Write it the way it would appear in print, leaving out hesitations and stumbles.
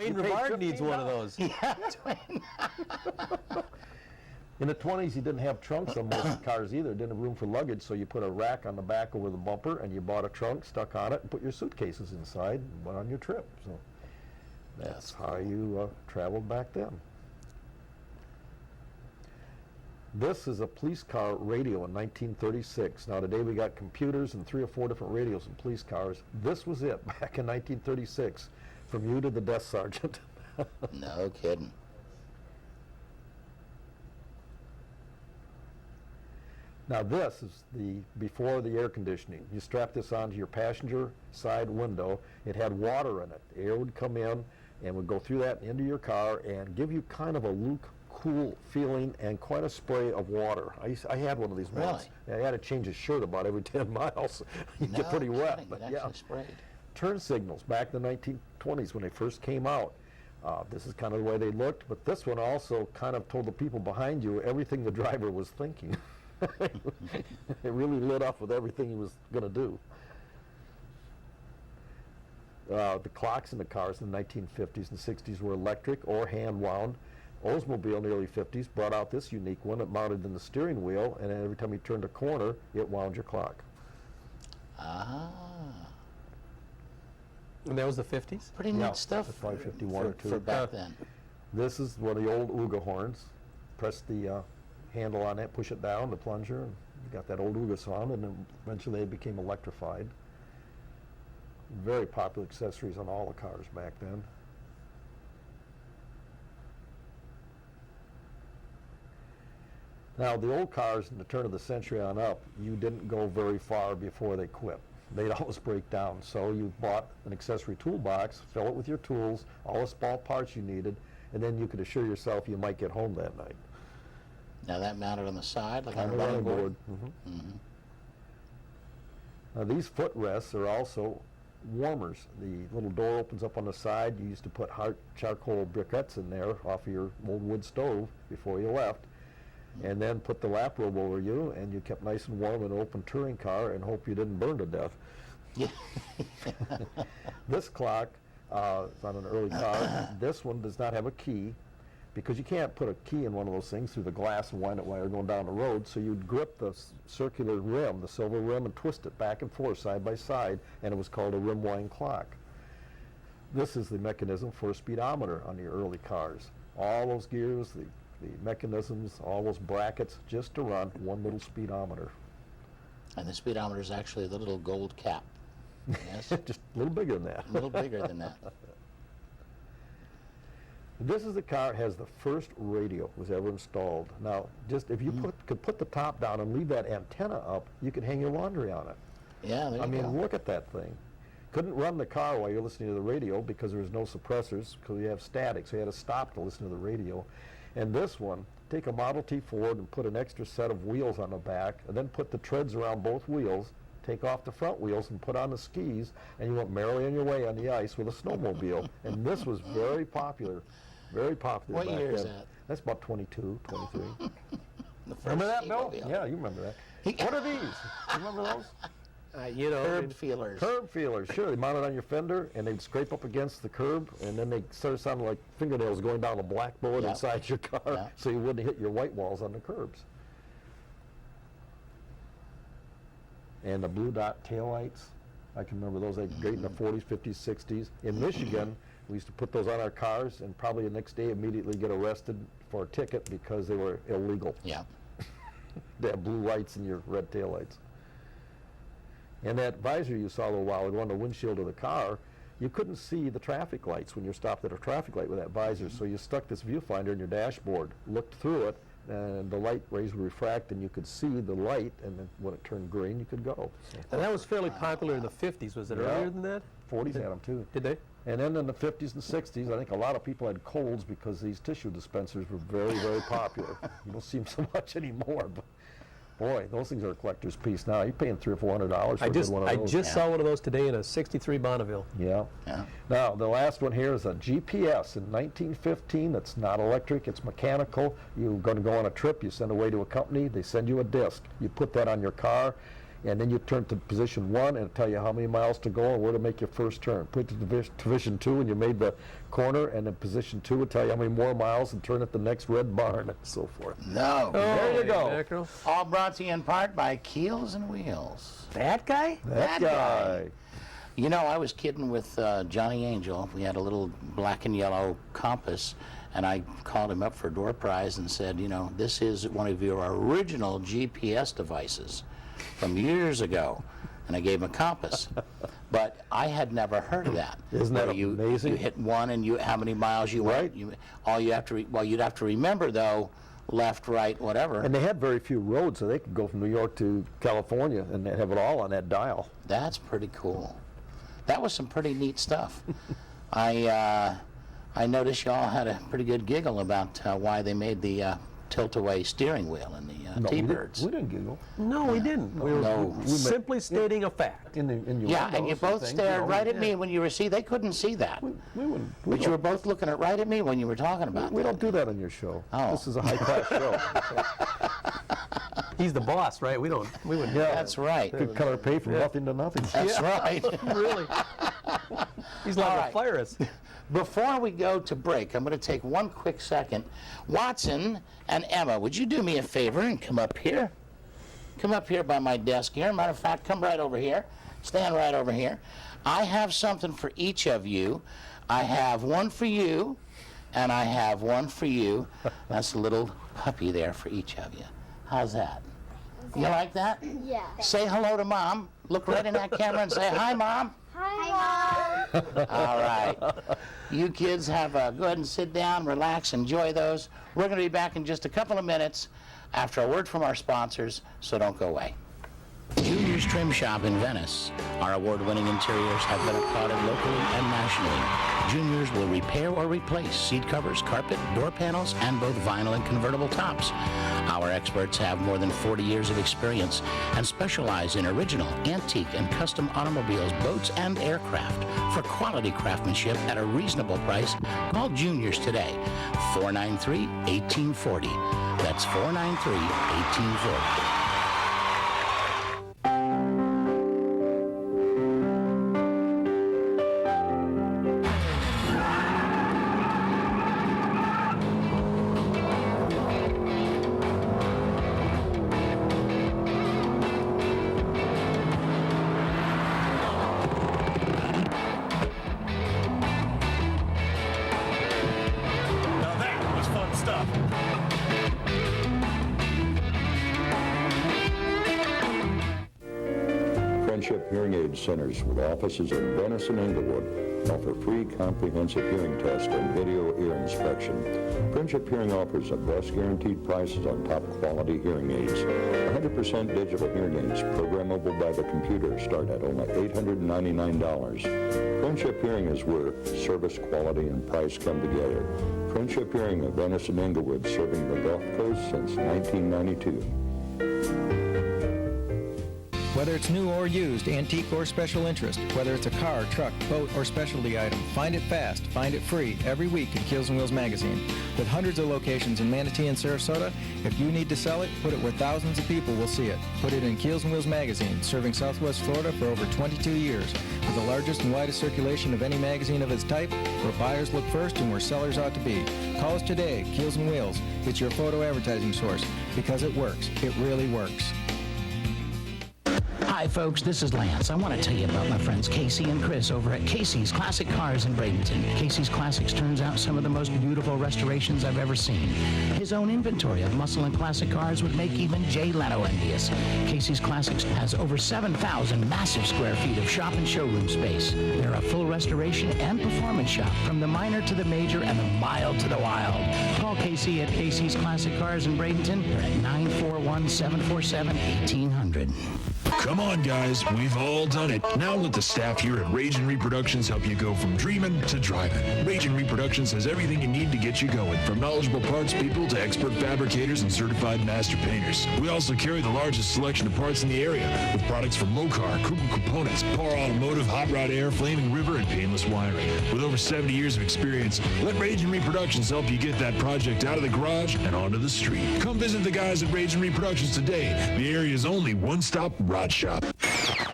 Wayne Rivard needs one of those. Yeah. In the 20s, you didn't have trunks on most cars either. Didn't have room for luggage, so you put a rack on the back over the bumper, and you bought a trunk, stuck on it, and put your suitcases inside, and went on your trip. So that's how you traveled back then. This is a police car radio in 1936. Now today we got computers and 3 or 4 different radios in police cars. This was it back in 1936, from you to the desk sergeant. No kidding. Now this is before the air conditioning. You strap this onto your passenger side window. It had water in it. The air would come in and would go through that into your car and give you kind of a cool feeling and quite a spray of water. I had one of these once. Really? I had to change a shirt about every 10 miles. You get pretty wet. But it actually sprayed. Turn signals back in the 1920s when they first came out. This is kind of the way they looked, but this one also kind of told the people behind you everything the driver was thinking. It really lit up with everything he was going to do. The clocks in the cars in the 1950s and 60s were electric or hand wound. Oldsmobile in the early 50s brought out this unique one. It mounted in the steering wheel, and every time you turned a corner, it wound your clock. Ah. And that was the 50s? Pretty neat stuff. That's probably 51 or 2. For back then. This is one of the old Uga horns. Press the handle on it, push it down, the plunger, and you got that old Uga sound, and then eventually they became electrified. Very popular accessories on all the cars back then. Now, the old cars in the turn of the century on up, you didn't go very far before they quit. They'd always break down. So you bought an accessory toolbox, fill it with your tools, all the small parts you needed, and then you could assure yourself you might get home that night. Now that mounted on the side, like On on the a running board? Now these footrests are also warmers. The little door opens up on the side. You used to put hot charcoal briquettes in there off of your old wood stove before you left, and then put the lap robe over you, and you kept nice and warm in an open touring car and hope you didn't burn to death. Yeah. This clock is on an early car. This one does not have a key, because you can't put a key in one of those things through the glass and wind it while you're going down the road, so you'd grip the circular rim, the silver rim, and twist it back and forth side by side, and it was called a rim wind clock. This is the mechanism for a speedometer on the early cars. All those gears, the mechanisms, all those brackets, just to run one little speedometer. And the speedometer is actually the little gold cap. Yes? Just a little bigger than that. A little bigger than that. This is the car that has the first radio was ever installed. Now, just if you could put the top down and leave that antenna up, you could hang your laundry on it. Yeah, there you I mean, go. look at that thing. Couldn't run the car while you're listening to the radio because there was no suppressors, because you have static, so you had to stop to listen to the radio. And this one, take a Model T Ford and put an extra set of wheels on the back, and then put the treads around both wheels, take off the front wheels and put on the skis, and you went merrily on your way on the ice with a snowmobile. And this was very popular. Very popular What back year is then. that? That's about 22, 23. Remember that, Bill? Yeah, you remember that. What are these? You remember those? You know, Curb feelers. Curb feelers, sure. They mounted on your fender, and they'd scrape up against the curb, and then they started sounding like fingernails going down a blackboard Yeah. inside your car, Yeah. so you wouldn't hit your white walls on the curbs. And the blue dot taillights, I can remember those. They were great in the 40s, 50s, 60s. In Michigan, we used to put those on our cars, and probably the next day immediately get arrested for a ticket because they were illegal. Yeah. They have blue lights in your red taillights. And that visor you saw a little while ago on the windshield of the car, you couldn't see the traffic lights when you're stopped at a traffic light with that visor, so you stuck this viewfinder in your dashboard, looked through it, and the light rays would refract, and you could see the light, and then when it turned green, you could go. So and that was fairly popular in the 50s. Was it Yeah. earlier than that? 40s had them too. Did they? And then in the 50s and 60s, I think a lot of people had colds because these tissue dispensers were very, very popular. You don't see them so much anymore, but boy, those things are a collector's piece now. You're paying $300 or $400 for a good one of I those. just saw one of those today in a 63 Bonneville. Yeah. Yeah. Now, the last one here is a GPS in 1915. That's not electric, it's mechanical. You're going to go on a trip, you send away to a company, they send you a disc. You put that on your car, and then you turn to position 1 and it'll tell you how many miles to go and where to make your first turn. Put it to position 2 and you made the corner, and then position 2 will tell you how many more miles and turn at the next red barn and so forth. No. There you go. Mackerel. All brought to you in part by Keels and Wheels. That guy? That guy. You know, I was kidding with Johnny Angel. We had a little black and yellow compass, and I called him up for a door prize and said, you know, this is one of your original GPS devices from years ago. And I gave him a compass. But I had never heard of that. Isn't that Where amazing? You hit 1 and how many miles you went. Right. All you have to, you'd have to remember, though, left, right, whatever. And they had very few roads, so they could go from New York to California and they have it all on that dial. That's pretty cool. That was some pretty neat stuff. I noticed y'all had a pretty good giggle about why they made the tilt-away steering wheel in the T-Birds. We didn't giggle. No, we didn't. We were No. simply stating a fact. In your Yeah, and you windows both things, stared know. right at me when you were, they couldn't see that. We wouldn't. But you were both looking right at me when you were talking about We that. don't do that on your show. Oh. This is a high-class show. He's the boss, right? We wouldn't. Yeah. That's right. Could cut our pay from nothing to nothing. That's right. Really? He's All liable right. to fire us. Before we go to break, I'm going to take one quick second. Watson and Emma, would you do me a favor and come up here? Come up here by my desk here. Matter of fact, come right over here. Stand right over here. I have something for each of you. I have one for you, and I have one for you. That's a little puppy there for each of you. How's that? You like that? Yeah. Say hello to Mom. Look right in that camera and say, hi, Mom. Hi, Mom. All right. You kids go ahead and sit down, relax, enjoy those. We're going to be back in just a couple of minutes after a word from our sponsors, so don't go away. Junior's Trim Shop in Venice. Our award-winning interiors have been applauded locally and nationally. Junior's will repair or replace seat covers, carpet, door panels, and both vinyl and convertible tops. Our experts have more than 40 years of experience and specialize in original, antique, and custom automobiles, boats, and aircraft. For quality craftsmanship at a reasonable price, call Junior's today, 493-1840. That's 493-1840. Now that was fun stuff. Friendship Hearing Aid Centers with offices in Venice and Inglewood offer free comprehensive hearing test and video ear inspection. Friendship Hearing offers the best guaranteed prices on top quality hearing aids. 100% digital hearing aids programmable by the computer start at only $899. Friendship Hearing is where service, quality, and price come together. Friendship Hearing of Venice and Inglewood, serving the Gulf Coast since 1992. Whether it's new or used, antique or special interest, whether it's a car, truck, boat, or specialty item, find it fast, find it free, every week in Keels & Wheels magazine. With hundreds of locations in Manatee and Sarasota, if you need to sell it, put it where thousands of people will see it. Put it in Keels & Wheels magazine, serving Southwest Florida for over 22 years. With the largest and widest circulation of any magazine of its type, where buyers look first and where sellers ought to be. Call us today, Keels & Wheels. It's your photo advertising source, because it works. It really works. Hi folks, this is Lance. I want to tell you about my friends Casey and Chris over at Casey's Classic Cars in Bradenton. Casey's Classics turns out some of the most beautiful restorations I've ever seen. His own inventory of muscle and classic cars would make even Jay Leno envious. Casey's Classics has over 7,000 massive square feet of shop and showroom space. They're a full restoration and performance shop, from the minor to the major and the mild to the wild. Call Casey at Casey's Classic Cars in Bradenton. They're at 941-747-1800. Come on, guys. We've all done it. Now let the staff here at Rage and Reproductions help you go from dreaming to driving. Rage and Reproductions has everything you need to get you going, from knowledgeable parts people to expert fabricators and certified master painters. We also carry the largest selection of parts in the area, with products from Mokar, Kruger Components, Par Automotive, Hot Rod Air, Flaming River, and Painless Wiring. With over 70 years of experience, let Rage and Reproductions help you get that project out of the garage and onto the street. Come visit the guys at Rage and Reproductions today, the area's only one-stop Rod shop.